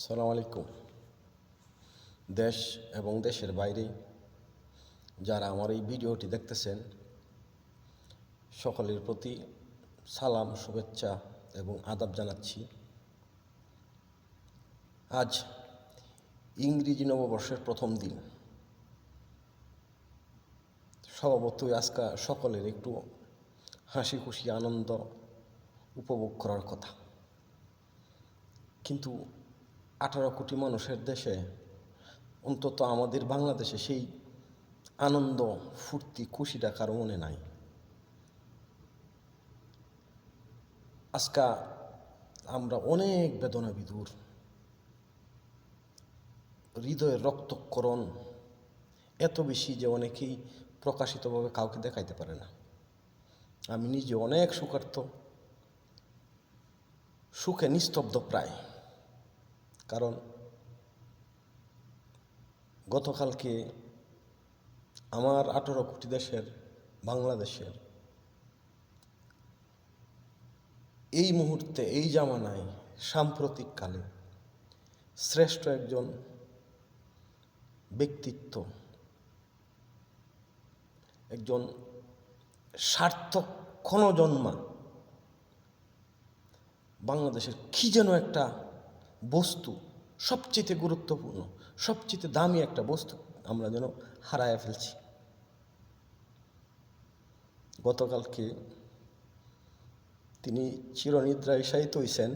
সালাম আলাইকুম। দেশ এবং দেশের বাইরে যারা আমার এই ভিডিওটি দেখতেছেন, সকলের প্রতি সালাম, শুভেচ্ছা এবং আদাব জানাচ্ছি। আজ ইংরেজি নববর্ষের প্রথম দিন। স্বভাবতই আজকে সকলের একটু হাসি খুশি আনন্দ উপভোগ করার কথা, কিন্তু 18 কোটি মানুষের দেশে, অন্তত আমাদের বাংলাদেশে সেই আনন্দ, ফুর্তি, খুশিটা কারো মনে নাই। আজকা আমরা অনেক বেদনা বিধুর, হৃদয়ের রক্তক্ষরণ এত বেশি যে অনেকেই প্রকাশিতভাবে কাউকে দেখাইতে পারে না। আমি নিজে অনেক শোকার্ত, সুখে নিস্তব্ধ প্রায়। কারণ গতকালকে আমার 18 কোটি দেশের বাংলাদেশের এই মুহূর্তে, এই জামানায়, সাম্প্রতিককালে শ্রেষ্ঠ একজন ব্যক্তিত্ব, একজন সার্থক ক্ষণজন্মা বাংলাদেশের কি যেন একটা বস্তু, সবচেয়ে গুরুত্বপূর্ণ, সবচেয়ে দামি একটা বস্তু আমরা যেন হারায়া ফেলছি। গতকালকে তিনি চিরনিদ্রায় শায়িত হইছেন।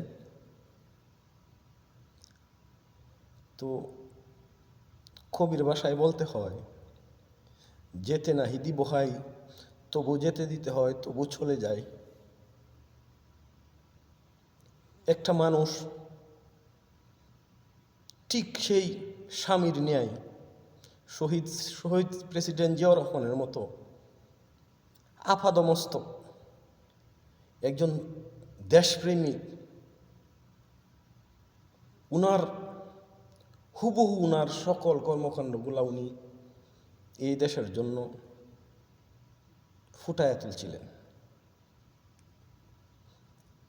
তো কবির ভাষায় বলতে হয়, যেতে নাহি দিব হাই, তবু যেতে দিতে হয়, তবু চলে যায়। একটা মানুষ ঠিক সেই স্বামীর ন্যায়, শহীদ প্রেসিডেন্ট জিয়াউর রহমানের মতো আপাদমস্তক একজন দেশপ্রেমিক, উনার হুবহু উনার সকল কর্মকাণ্ডগুলা উনি এই দেশের জন্য ফুটাইয়া তুলছিলেন।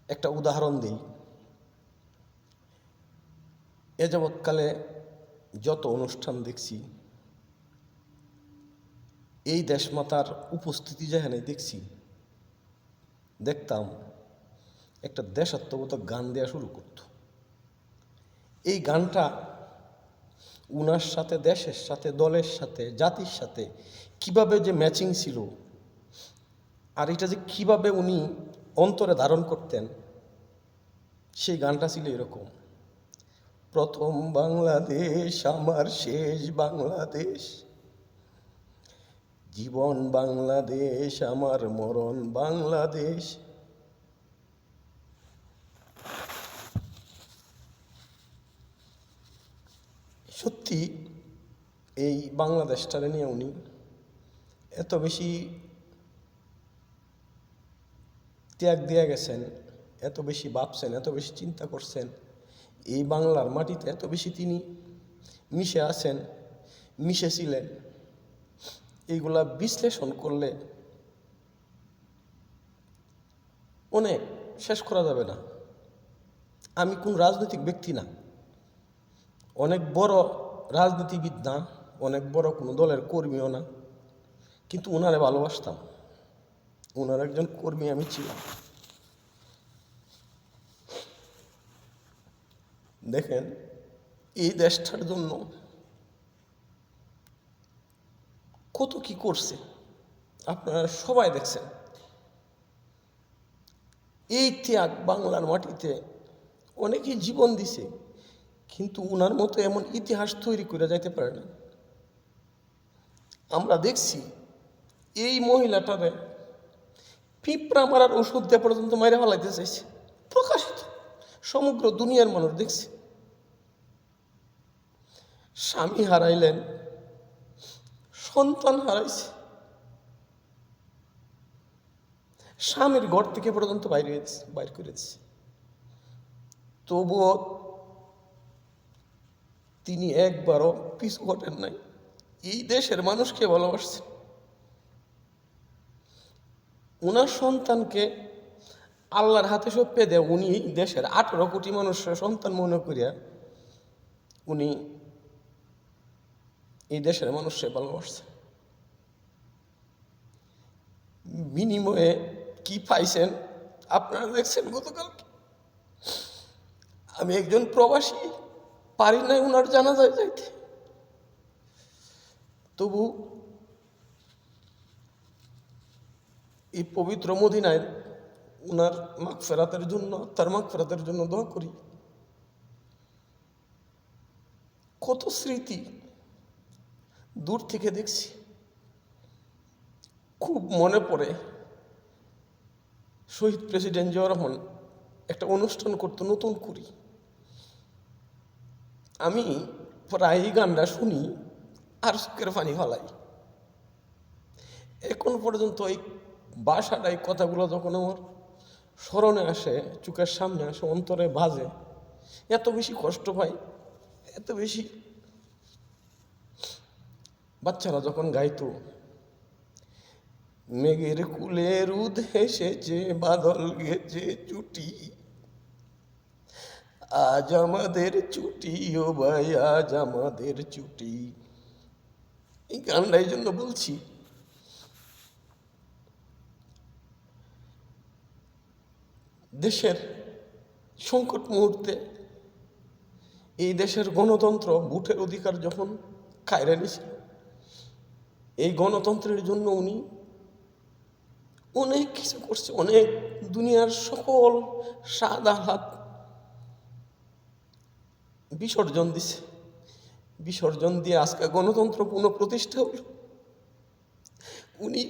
একটা উদাহরণ দিই, এ যাবৎকালে যত অনুষ্ঠান দেখছি, এই দেশমাতার উপস্থিতি যেখানে দেখতাম একটা দেশাত্মবোধক গান দেওয়া শুরু করত। এই গানটা উনার সাথে, দেশের সাথে, দলের সাথে, জাতির সাথে কিভাবে যে ম্যাচিং ছিল, আর এটা যে কিভাবে উনি অন্তরে ধারণ করতেন, সেই গানটা ছিল এরকম: প্রথম বাংলাদেশ আমার শেষ বাংলাদেশ, জীবন বাংলাদেশ আমার মরণ বাংলাদেশ। সত্যি এই বাংলাদেশটারে নিয়ে উনি এত বেশি ত্যাগ দিয়ে গেছেন, এত বেশি ভাবছেন, এত বেশি চিন্তা করছেন, এই বাংলার মাটিতে এত বেশি তিনি মিশে আছেন, মিশেছিলেন। এইগুলা বিশ্লেষণ করলে অনেক, শেষ করা যাবে না। আমি কোন রাজনৈতিক ব্যক্তি না, অনেক বড় রাজনীতিবিদ না, অনেক বড় কোনো দলের কর্মীও না, কিন্তু ওনারে ভালোবাসতাম, ওনার একজন কর্মী আমি ছিলাম। দেখেন, এই দেশটার জন্য কত কি করছে আপনারা সবাই দেখছেন। এই ত্যাগ বাংলার মাটিতে অনেকেই জীবন দিছে, কিন্তু উনার মতো এমন ইতিহাস তৈরি করে যাইতে পারে না। আমরা দেখছি এই মহিলাটারে পিঁপড়া মারার ওষুধ দেওয়া পর্যন্ত মাইরা ফেলাইতে চাইছে, প্রকাশিত, সমগ্র দুনিয়ার মানুষ দেখছে। স্বামী হারাইলেন, সন্তান হারাইছে, স্বামীর ঘর থেকে পর্যন্ত বাইর করেছে, তবুও তিনি একবারও পিছু হটেন নাই। এই দেশের মানুষকে ভালোবাসছেন। উনার সন্তানকে আল্লাহর হাতে সঁপে দেয়, উনি দেশের 18 কোটি মানুষের সন্তান মনে করিয়া উনি এই দেশের মানুষকে ভালোবাসছে, বিনিময়ে কি পাইছেন আপনারা দেখছেন। গতকালকে আমি একজন প্রবাসী, পারি নাই ওনার জানাজায় যাইতে, তবু এই পবিত্র মদিনায় ওনার মাগফিরাতের জন্য, তার মাগফিরাতের জন্য দোয়া করি। কত স্মৃতি দূর থেকে দেখছি, খুব মনে পড়ে শহীদ প্রেসিডেন্ট জিয়াউর রহমান একটা অনুষ্ঠান করতো নতুন করি, আমি প্রায় এই গানটা শুনি আর চোখের পানি ফালাই। এখন পর্যন্ত এই বাসাটা, এই কথাগুলো যখন আমার স্মরণে আসে, চোখের সামনে আসে, অন্তরে বাজে, এত বেশি কষ্ট পাই, এত বেশি। বাচ্চারা যখন গাইতো, মেঘের কুলে রোদ হেসেছে, বাদল গেছে চুটি, আজ আমাদের ছুটি ও ভাই, আজ আমাদের ছুটি। এই গানটা এই জন্য বলছি, দেশের সংকট মুহূর্তে এই দেশের গণতন্ত্র, ভোটের অধিকার যখন কায়রা নিছিল, এই গণতন্ত্রের জন্য উনি অনেক কিছু করছে, অনেক দুনিয়ার সকল স্বাদ আহ্লাদ বিসর্জন দিছে। বিসর্জন দিয়ে আজকে গণতন্ত্র পুনঃপ্রতিষ্ঠা হল। উনি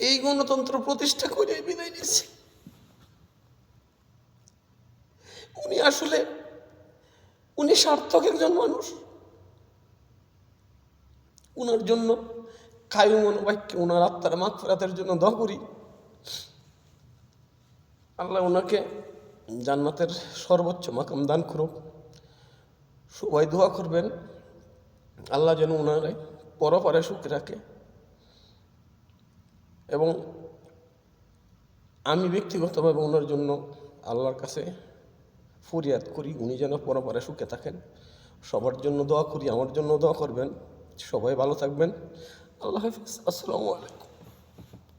এই গণতন্ত্র প্রতিষ্ঠা করে বিদায় নিয়েছে। উনি আসলে সার্থক একজন মানুষ। উনার জন্য কায়ু মনোবাক্যে উনার আত্মার মাগফিরাতের জন্য দোয়া করি। আল্লাহ ওনাকে জান্নাতের সর্বোচ্চ মাকাম দান করুক। সবাই দোয়া করবেন আল্লাহ যেন ওনারে পরপারে সুখে রাখে, এবং আমি ব্যক্তিগতভাবে ওনার জন্য আল্লাহর কাছে ফরিয়াদ করি উনি যেন পরপারে সুখে থাকেন। সবার জন্য দোয়া করি, আমার জন্য দোয়া করবেন। সবাই ভালো থাকবেন। আল্লাহ হাফিজ। আসসালামু আলাইকুম।